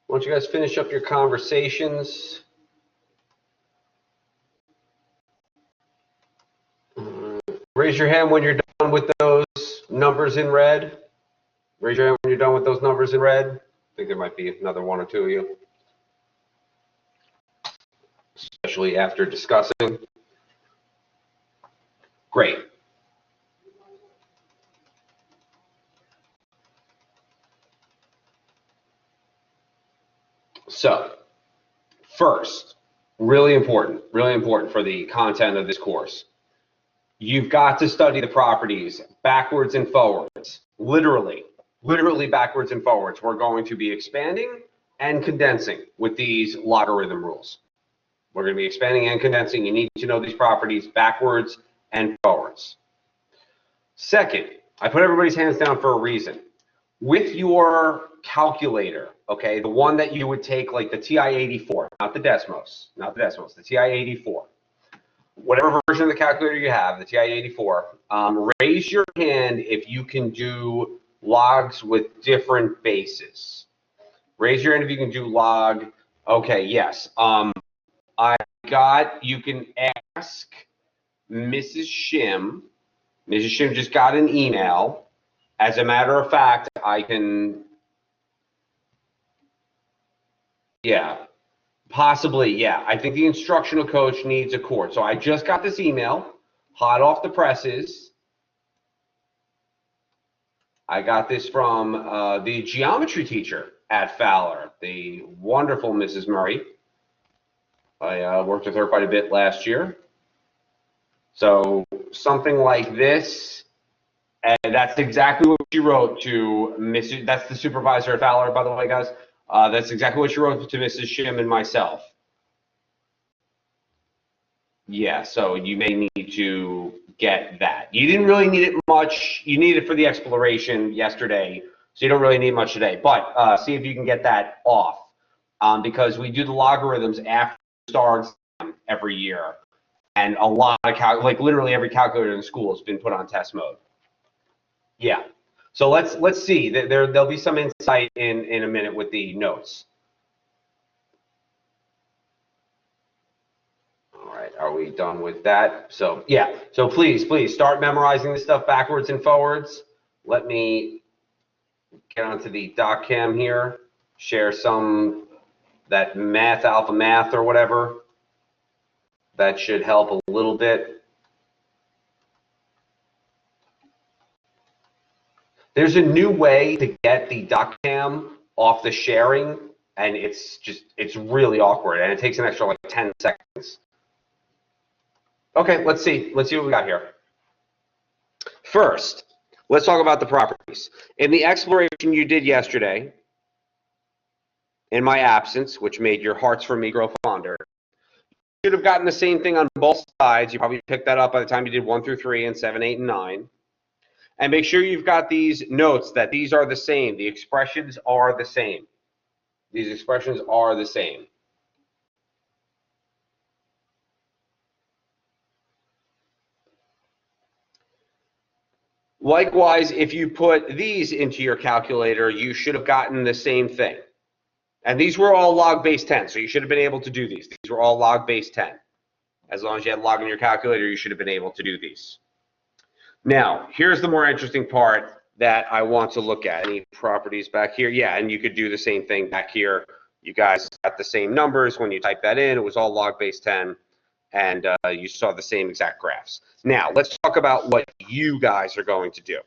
Why don't you guys finish up your conversations? Raise your hand when you're done with those numbers in red. Raise your hand when you're done with those numbers in red. I think there might be another one or two of you, especially after discussing. Great. So, first, really important for the content of this course. You've got to study the properties backwards and forwards, literally backwards and forwards. We're going to be expanding and condensing with these logarithm rules. We're going to be expanding and condensing. You need to know these properties backwards and forwards. Second, I put everybody's hands down for a reason. With your calculator, okay, the one that you would take, like the TI-84, not the Desmos, the TI-84. Whatever version of the calculator you have, the TI-84, raise your hand if you can do logs with different bases. Raise your hand if you can do log. Okay, yes. You can ask Mrs. Shim. Mrs. Shim just got an email. As a matter of fact, I can, yeah, possibly, yeah. I think the instructional coach needs a course. So I just got this email, hot off the presses. I got this from the geometry teacher at Fowler, the wonderful Mrs. Murray. I worked with her quite a bit last year. So something like this, and that's exactly what she wrote to Mrs. That's the supervisor at Fowler, by the way, guys. That's exactly what she wrote to Mrs. Shim and myself. Yeah, so you may need to get that. You didn't really need it much. You need it for the exploration yesterday, so you don't really need much today. But see if you can get that off, because we do the logarithms after star exam every year, and a lot of like literally every calculator in school has been put on test mode. Yeah. So let's see. There'll be some insight in a minute with the notes. All right, are we done with that? So yeah, so please start memorizing this stuff backwards and forwards. Let me get onto the DocCam here, share that Math Alpha Math or whatever. That should help a little bit. There's a new way to get the DocCam off the sharing, and it's really awkward, and it takes an extra like 10 seconds. Okay, let's see what we got here. First, let's talk about the properties. In the exploration you did yesterday, in my absence, which made your hearts for me grow fonder, you should have gotten the same thing on both sides. You probably picked that up by the time you did 1 through 3 and 7, 8, and 9. And make sure you've got these notes that these are the same. The expressions are the same. These expressions are the same. Likewise, if you put these into your calculator, you should have gotten the same thing. And these were all log base 10, so you should have been able to do these. These were all log base 10. As long as you had log in your calculator, you should have been able to do these. Now, here's the more interesting part that I want to look at. Any properties back here? Yeah, and you could do the same thing back here. You guys got the same numbers when you type that in. It was all log base 10, and you saw the same exact graphs. Now, let's talk about what you guys are going to do.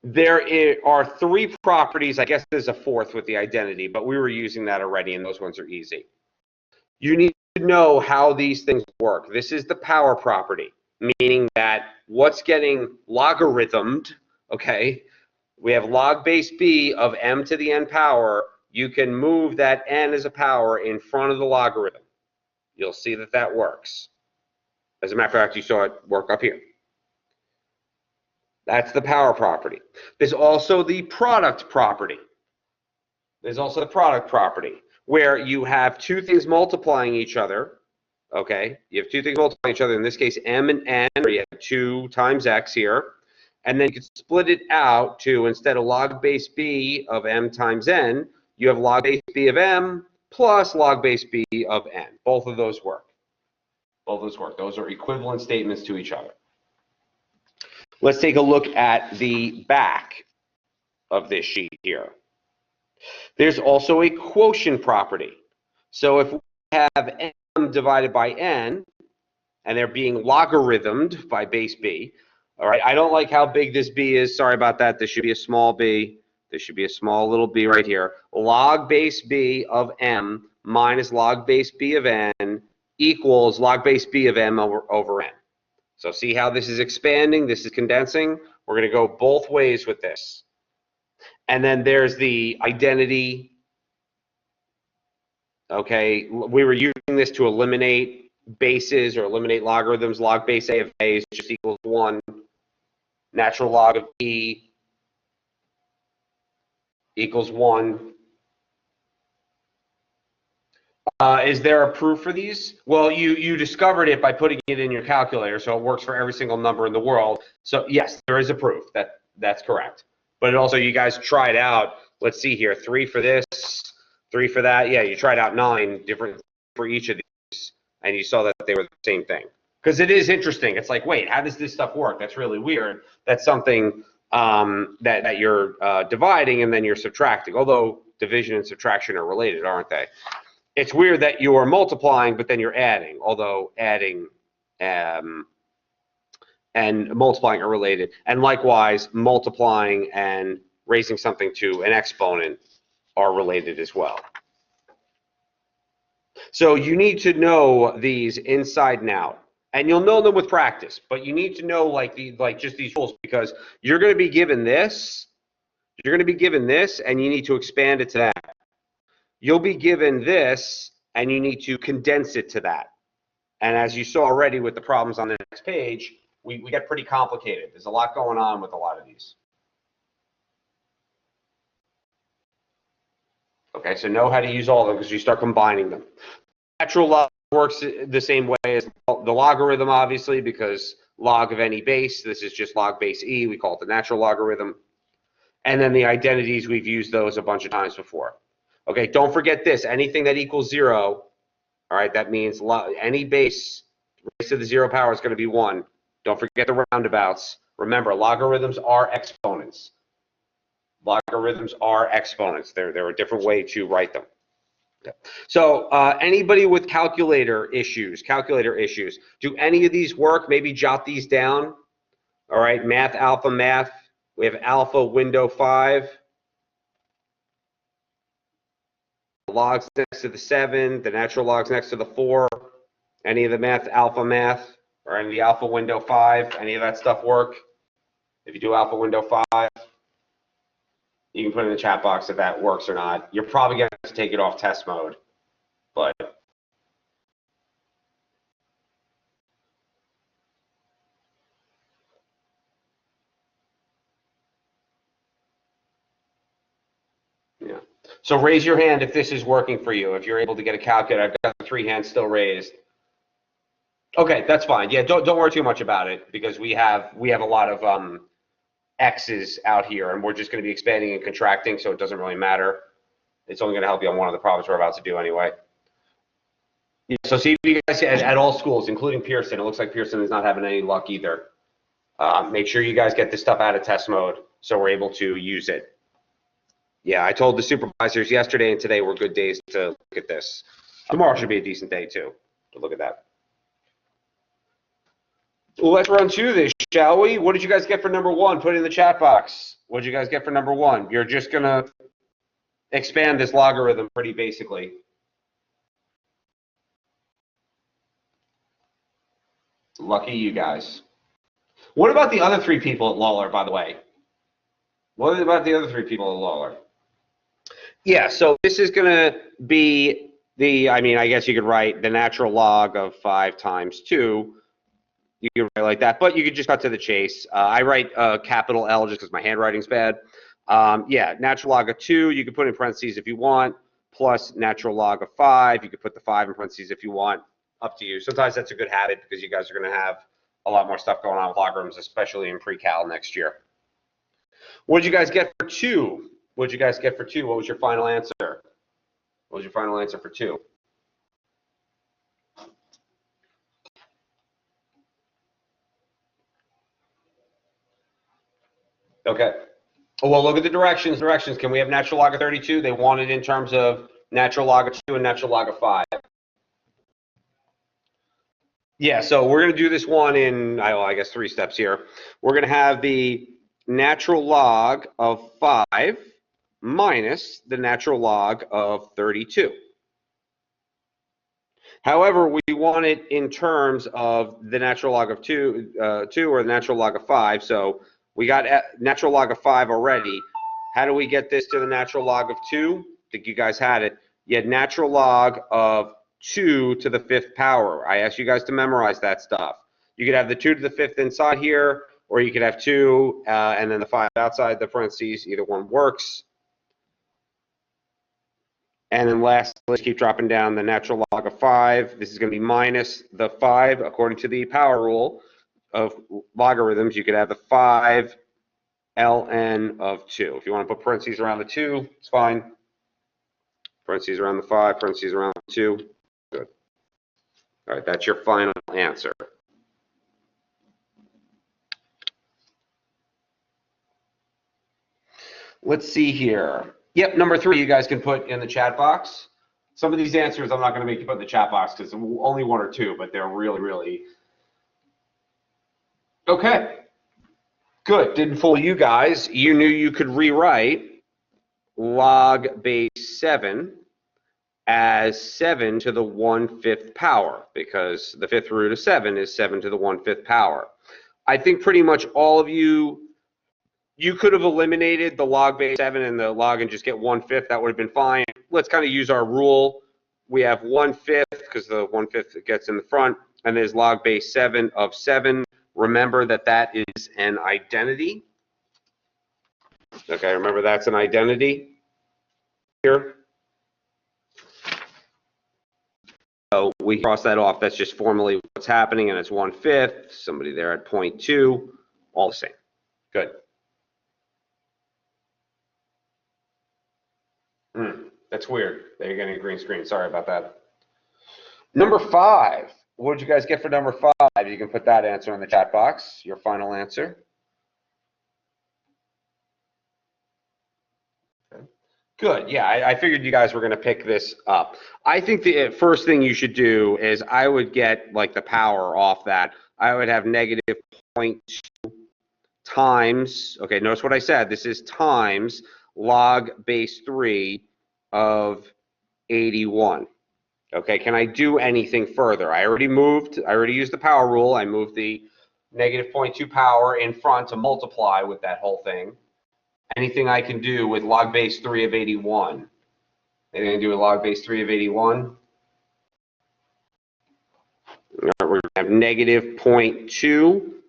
There are 3 properties. I guess there's a 4th with the identity, but we were using that already, and those ones are easy. You need to know how these things work. This is the power property, meaning that what's getting logarithmed, okay, we have log base b of m to the n power. You can move that n as a power in front of the logarithm. You'll see that that works. As a matter of fact, you saw it work up here. That's the power property. There's also the product property. Where you have 2 things multiplying each other. Okay, you have 2 things multiplying each other. In this case, m and n, where you have 2 times x here. And then you can split it out to, instead of log base b of m times n, you have log base b of m plus log base b of n. Both of those work. Both of those work. Those are equivalent statements to each other. Let's take a look at the back of this sheet here. There's also a quotient property. So if we have m divided by n, and they're being logarithmed by base b, all right, I don't like how big this b is. Sorry about that. This should be a small b. This should be a small little b right here. Log base b of m minus log base b of n equals log base b of m over n. So see how this is expanding, this is condensing? We're going to go both ways with this. And then there's the identity. Okay, we were using this to eliminate bases or eliminate logarithms. Log base a of a is just equals 1. Natural log of e equals 1. Is there a proof for these? Well, you discovered it by putting it in your calculator, so it works for every single number in the world. So yes, there is a proof. That's correct. But it also, you guys tried out, let's see here, 3 for this, 3 for that. Yeah, you tried out 9 different for each of these, and you saw that they were the same thing. Because it is interesting. It's like, wait, how does this stuff work? That's really weird. That's something that you're dividing and then you're subtracting. Although division and subtraction are related, aren't they? It's weird that you are multiplying, but then you're adding, although adding and multiplying are related. And likewise, multiplying and raising something to an exponent are related as well. So you need to know these inside and out. And you'll know them with practice, but you need to know like just these rules, because you're going to be given this, and you need to expand it to that. You'll be given this, and you need to condense it to that. And as you saw already with the problems on the next page, we get pretty complicated. There's a lot going on with a lot of these. Okay, so know how to use all of them because you start combining them. Natural log works the same way as the logarithm, obviously, because log of any base, this is just log base e, we call it the natural logarithm. And then the identities, we've used those a bunch of times before. Okay, don't forget this, anything that equals 0, all right, that means any base raised to the 0 power is going to be 1. Don't forget the roundabouts. Remember, logarithms are exponents. Logarithms are exponents. They're a different way to write them. So anybody with calculator issues, do any of these work? Maybe jot these down. All right, math, alpha, math. We have alpha window 5. Logs next to the 7, the natural logs next to the 4. Any of the math, alpha math, or any of the alpha window 5, any of that stuff work? If you do alpha window 5, you can put in the chat box if that works or not. You're probably going to have to take it off test mode, but yeah. So raise your hand if this is working for you. If you're able to get a calculator, I've got the 3 hands still raised. Okay, that's fine. Yeah, don't worry too much about it because we have a lot of X's out here, and we're just going to be expanding and contracting, so it doesn't really matter. It's only going to help you on one of the problems we're about to do anyway. Yeah, so see if you guys at all schools, including Pearson. It looks like Pearson is not having any luck either. Make sure you guys get this stuff out of test mode so we're able to use it. Yeah, I told the supervisors yesterday and today were good days to look at this. Tomorrow should be a decent day too to look at that. Well, let's run through this, shall we? What did you guys get for number 1? Put it in the chat box. What did you guys get for number 1? You're just going to expand this logarithm pretty basically. Lucky you guys. What about the other 3 people at Lawler, by the way? What about the other 3 people at Lawler? Yeah, so this is going to be I guess you could write the natural log of 5 times 2. You could write like that, but you could just cut to the chase. I write capital L just because my handwriting's bad. Yeah, natural log of 2, you could put in parentheses if you want, plus natural log of 5. You could put the 5 in parentheses if you want. Up to you. Sometimes that's a good habit because you guys are going to have a lot more stuff going on with logarithms, especially in pre-cal next year. What did you guys get for 2? What did you guys get for 2? What was your final answer? What was your final answer for 2? Okay. Well, look at the directions. Directions. Can we have natural log of 32? They want it in terms of natural log of 2 and natural log of 5. Yeah, so we're going to do this one in, I guess, 3 steps here. We're going to have the natural log of 5 minus the natural log of 32. However, we want it in terms of the natural log of 2 or the natural log of 5. So we got natural log of 5 already. How do we get this to the natural log of 2? I think you guys had it. You had natural log of 2 to the 5th power. I asked you guys to memorize that stuff. You could have the 2 to the 5th inside here, or you could have 2 and then the 5 outside the parentheses. Either one works. And then last, let's keep dropping down the natural log of 5. This is going to be minus the 5 according to the power rule of logarithms. You could have the 5 ln of 2. If you want to put parentheses around the 2, it's fine. Parentheses around the 5, parentheses around the 2. Good. All right, that's your final answer. Let's see here. Yep, number 3 you guys can put in the chat box. Some of these answers I'm not going to make you put in the chat box because only 1 or 2, but they're really, really... Okay. Good. Didn't fool you guys. You knew you could rewrite log base 7 as 7 to the 1/5 power because the 5th root of 7 is 7 to the 1/5 power. I think pretty much all of you could have eliminated the log base 7 and the log and just get 1/5. That would have been fine. Let's kind of use our rule. We have 1/5 because the 1/5 gets in the front, and there's log base 7 of 7. Remember that that is an identity. Okay, remember that's an identity here. So we cross that off. That's just formally what's happening, and it's 1/5. Somebody there at 0.2, all the same. Good. That's weird that you're getting a green screen. Sorry about that. Number 5. What did you guys get for number 5? You can put that answer in the chat box, your final answer. Okay. Good. Yeah, I figured you guys were going to pick this up. I think the first thing you should do is I would get like the power off that. I would have negative 0.2 times, okay, notice what I said. This is times log base 3 of 81. Okay, can I do anything further? I already used the power rule. I moved the negative 0.2 power in front to multiply with that whole thing. Anything I can do with log base 3 of 81? Anything I can do with log base 3 of 81? We're going to have negative 0.2.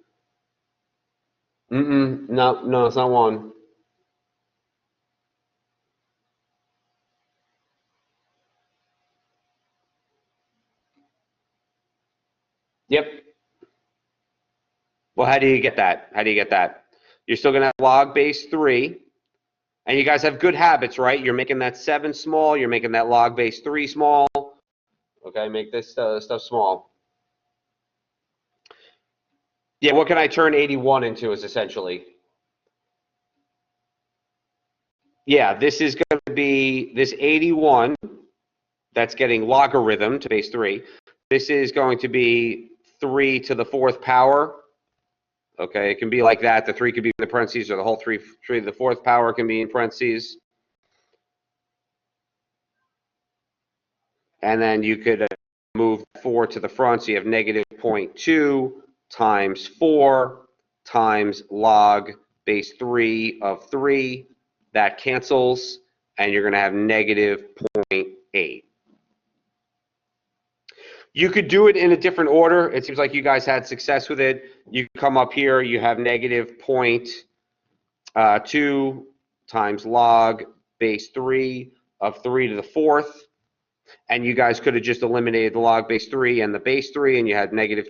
No, it's not 1. Yep. Well, how do you get that? How do you get that? You're still going to have log base 3. And you guys have good habits, right? You're making that 7 small. You're making that log base 3 small. Okay, make this stuff small. Yeah, what can I turn 81 into is essentially? Yeah, this is going to be this 81 that's getting logarithm to base 3. This is going to be 3 to the 4th power. Okay, it can be like that. The 3 could be in the parentheses, or the whole 3 to the 4th power can be in parentheses. And then you could move 4 to the front, so you have negative 0.2 times 4 times log base 3 of 3. That cancels, and you're going to have negative 0.8. You could do it in a different order. It seems like you guys had success with it. You come up here, you have negative 0.2 times log base 3 of 3 to the 4th. And you guys could have just eliminated the log base 3 and the base 3, and you had negative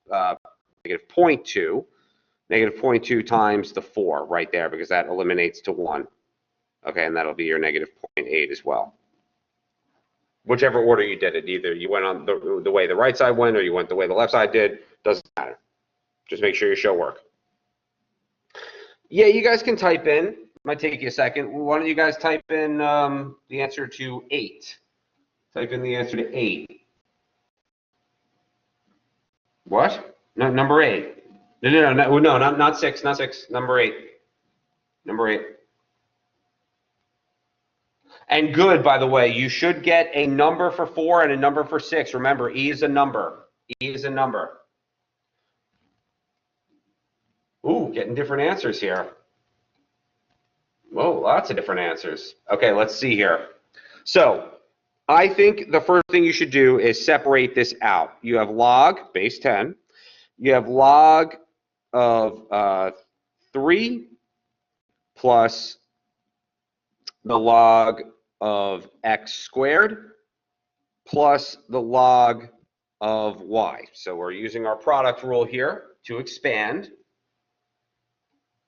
0.2. Negative 0.2 times the 4 right there, because that eliminates to 1. Okay, and that'll be your negative 0.8 as well. Whichever order you did it, either you went on the way the right side went or you went the way the left side did, doesn't matter. Just make sure your show work. Yeah, you guys can type in. Might take you a second. Why don't you guys type in the answer to 8? Type in the answer to 8. What? No, number 8. No, not 6, not 6. Number 8. Number 8. And good, by the way, you should get a number for 4 and a number for 6. Remember, E is a number. E is a number. Ooh, getting different answers here. Whoa, lots of different answers. Okay, let's see here. So, I think the first thing you should do is separate this out. You have log, base 10. You have log of 3 plus the log of x squared plus the log of y. So we're using our product rule here to expand.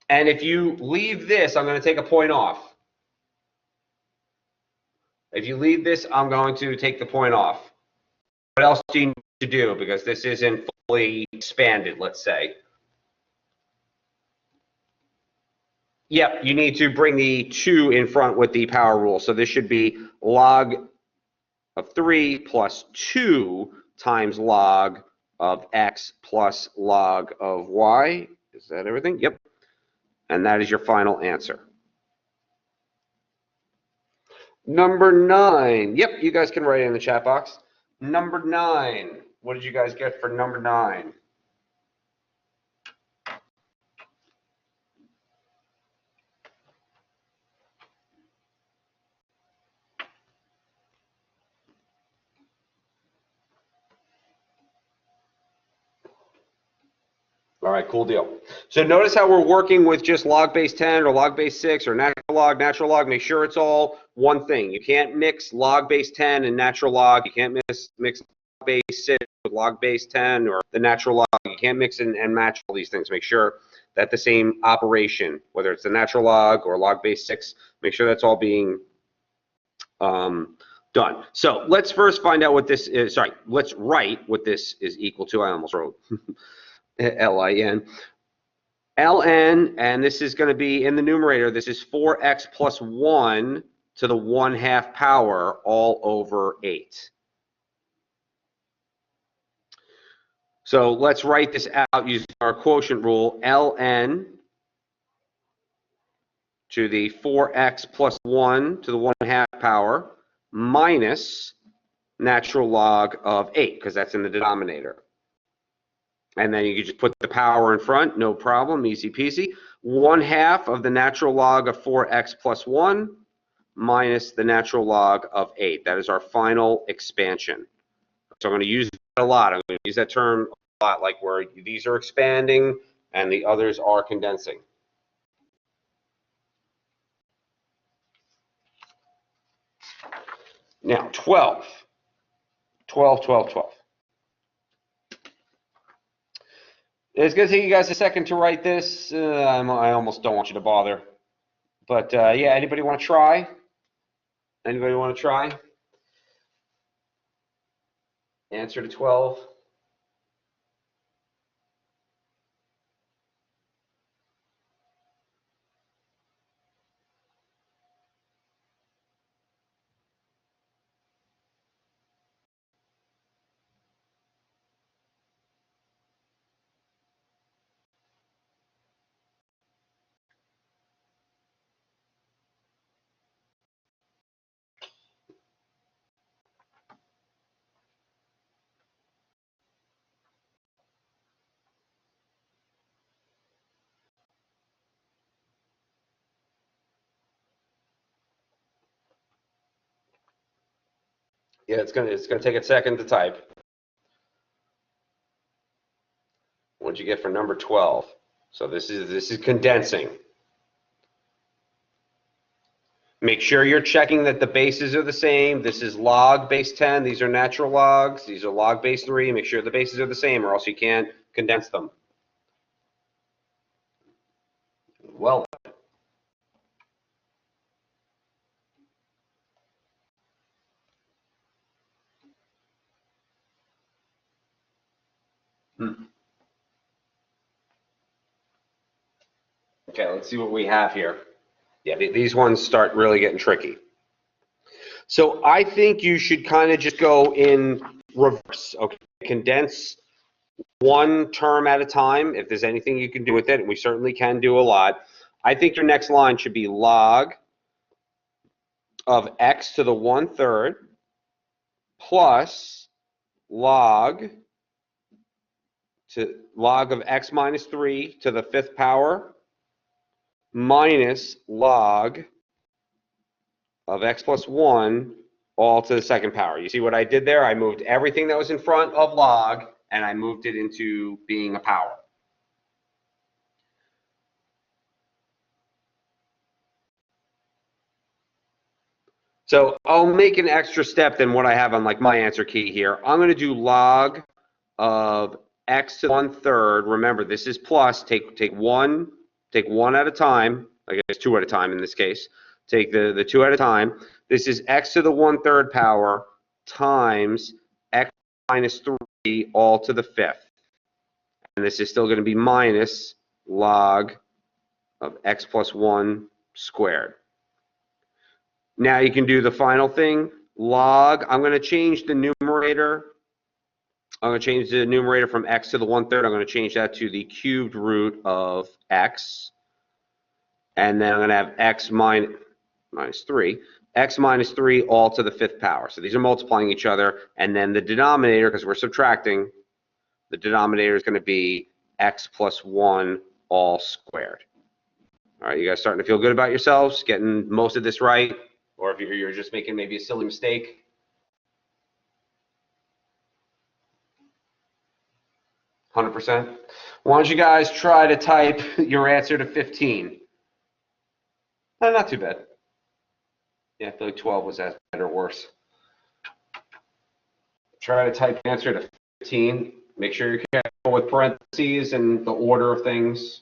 And if you leave this, I'm going to take a point off. If you leave this, I'm going to take the point off. What else do you need to do? Because this isn't fully expanded, let's say. Yep, you need to bring the 2 in front with the power rule. So this should be log of 3 plus 2 times log of x plus log of y. Is that everything? Yep. And that is your final answer. Number 9. Yep, you guys can write it in the chat box. Number 9. What did you guys get for number 9? All right, cool deal. So notice how we're working with just log base 10 or log base 6 or natural log. Make sure it's all one thing. You can't mix log base 10 and natural log. You can't mix log base 6 with log base 10 or the natural log. You can't mix and match all these things. Make sure that the same operation, whether it's the natural log or log base 6, make sure that's all being done. So let's first find out what this is. Sorry, let's write what this is equal to. I almost wrote LIN. ln, and this is going to be in the numerator, this is 4x plus 1 to the 1/2 power all over 8. So let's write this out using our quotient rule. ln to the 4x plus 1 to the 1/2 power minus natural log of 8, because that's in the denominator. And then you can just put the power in front, no problem, easy peasy. 1/2 of the natural log of 4x plus 1 minus the natural log of 8. That is our final expansion. So I'm going to use that a lot. I'm going to use that term a lot, like where these are expanding and the others are condensing. Now, 12. It's going to take you guys a second to write this. I almost don't want you to bother. But yeah, anybody want to try? Anybody want to try? Answer to 12. Yeah, it's gonna take a second to type. What'd you get for number 12? So this is condensing. Make sure you're checking that the bases are the same. This is log base 10. These are natural logs. These are log base 3. Make sure the bases are the same, or else you can't condense them. Well. Okay, let's see what we have here. Yeah, these ones start really getting tricky. So I think you should kind of just go in reverse. Okay, condense one term at a time. If there's anything you can do with it, and we certainly can do a lot. I think your next line should be log of x to the 1/3 plus log of x minus 3 to the 5th power minus log of x plus 1 all to the 2nd power. You see what I did there? I moved everything that was in front of log, and I moved it into being a power. So I'll make an extra step than what I have on like my answer key here. I'm going to do log of x to the 1/3. Remember, this is plus. Take one at a time. I guess 2 at a time in this case. Take the 2 at a time. This is x to the 1/3 power times x minus 3 all to the 5th. And this is still going to be minus log of x plus 1 squared. Now you can do the final thing, log. I'm going to change the numerator. I'm going to change the numerator from x to the 1/3. I'm going to change that to the cubed root of x. And then I'm going to have x minus 3. X minus 3 all to the 5th power. So these are multiplying each other. And then the denominator, because we're subtracting, the denominator is going to be x plus 1 all squared. All right, you guys starting to feel good about yourselves, getting most of this right? Or if you're just making maybe a silly mistake. 100%. Why don't you guys try to type your answer to 15? Not too bad. Yeah, I feel like 12 was as bad or worse. Try to type the answer to 15. Make sure you're careful with parentheses and the order of things.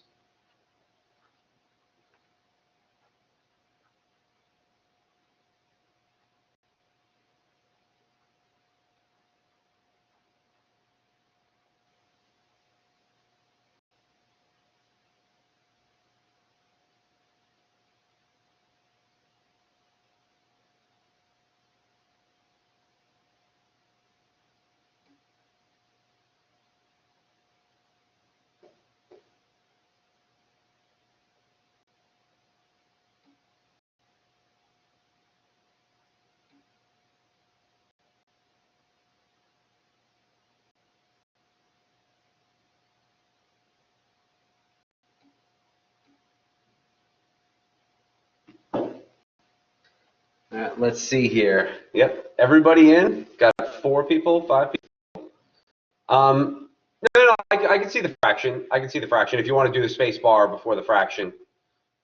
Let's see here. Yep, everybody in? Got 4 people, 5 people? No, I can see the fraction. I can see the fraction. If you want to do the space bar before the fraction,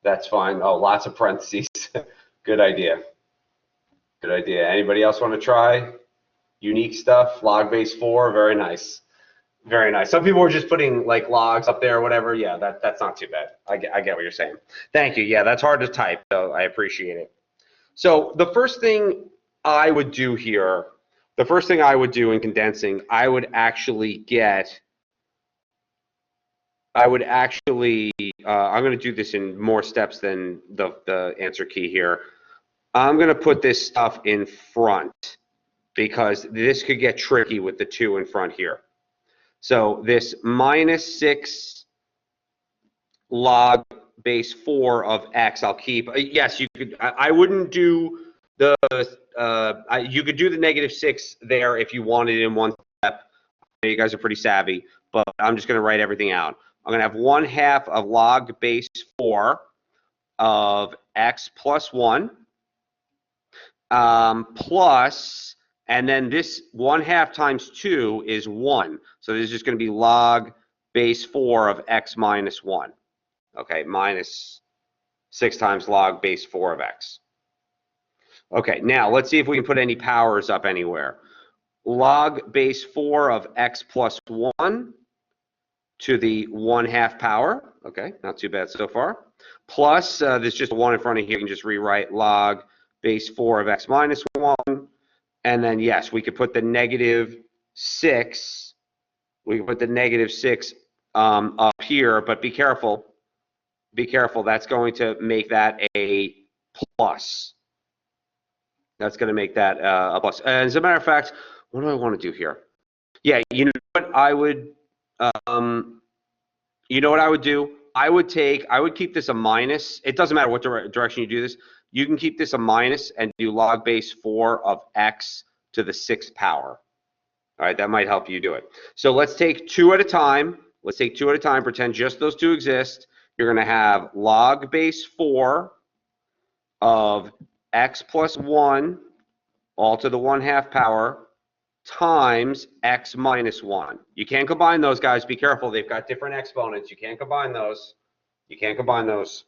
that's fine. Oh, lots of parentheses. Good idea. Good idea. Anybody else want to try? Unique stuff, log base 4, very nice. Very nice. Some people were just putting like logs up there or whatever. Yeah, that's not too bad. I get what you're saying. Thank you. Yeah, that's hard to type, so I appreciate it. So the first thing I would do here, the first thing I would do in condensing, I'm going to do this in more steps than the answer key here. I'm going to put this stuff in front because this could get tricky with the 2 in front here. So this minus 6 log base 4 of x, I'll keep. Yes, you could. I wouldn't do the. You could do the -6 there if you wanted in one step. You guys are pretty savvy, but I'm just going to write everything out. I'm going to have 1/2 of log base 4 of x plus 1 plus, and then this 1/2 times 2 is 1. So this is just going to be log base 4 of x minus 1. Okay, minus 6 times log base 4 of x. Okay, now let's see if we can put any powers up anywhere. Log base 4 of x plus 1 to the 1/2 power. Okay, not too bad so far. Plus, there's just a 1 in front of here. You can just rewrite log base 4 of x minus 1. And then, yes, we could put the -6 We can put the -6 up here, but be careful. Be careful. That's going to make that a plus. That's going to make that a plus. And as a matter of fact, what do I want to do here? Yeah, you know what I would, you know what I would do? I would keep this a minus. It doesn't matter what direction you do this. You can keep this a minus and do log base 4 of x to the 6th power. All right, that might help you do it. So let's take 2 at a time. Let's take 2 at a time. Pretend just those 2 exist. You're going to have log base 4 of x plus 1 all to the 1/2 power times x minus 1. You can't combine those, guys. Be careful. They've got different exponents. You can't combine those. You can't combine those.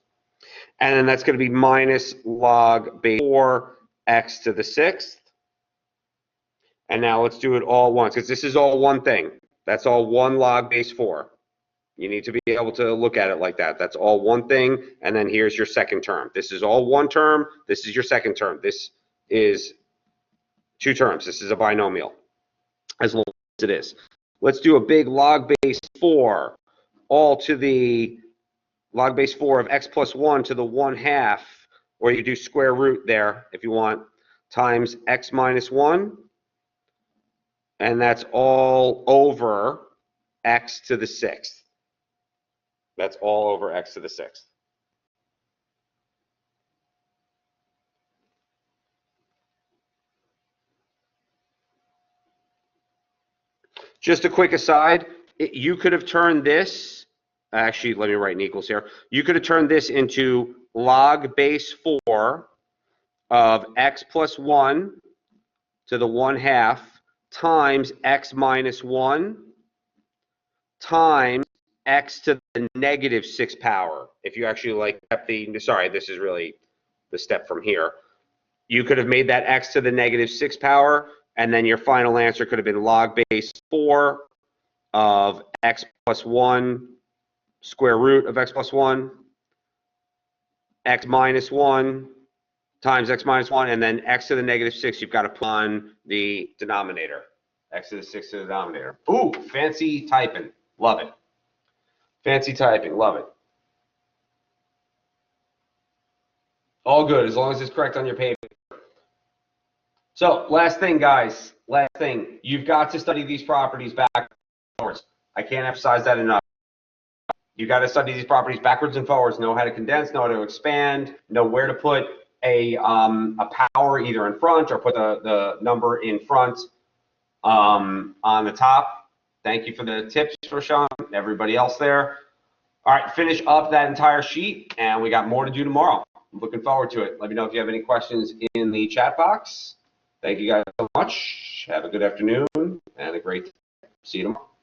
And then that's going to be minus log base 4 x to the 6th. And now let's do it all at once, because this is all one thing. That's all one log base 4. You need to be able to look at it like that. That's all one thing, and then here's your second term. This is all one term. This is your second term. This is 2 terms. This is a binomial, as long as it is. Let's do a big log base 4, all to the log base 4 of x plus 1 to the 1/2, or you do square root there if you want, times x minus 1. And that's all over x to the 6th. That's all over x to the 6th. Just a quick aside, you could have turned this, actually, let me write an equals here. You could have turned this into log base 4 of x plus 1 to the 1/2 times x minus 1 times x to the -6th power. If you actually like sorry, this is really the step from here. You could have made that x to the -6th power, and then your final answer could have been log base 4 of x plus 1, square root of x plus 1, x minus 1 times x minus 1, and then x to the -6, you've got to put on the denominator. X to the 6th to the denominator. Ooh, fancy typing. Love it. Fancy typing. Love it. All good, as long as it's correct on your paper. So, last thing, guys. Last thing. You've got to study these properties backwards. I can't emphasize that enough. You've got to study these properties backwards and forwards. Know how to condense, know how to expand, know where to put a power either in front or put the number in front on the top. Thank you for the tips, Rashawn, everybody else there. All right, finish up that entire sheet, and we got more to do tomorrow. I'm looking forward to it. Let me know if you have any questions in the chat box. Thank you guys so much. Have a good afternoon and a great day. See you tomorrow.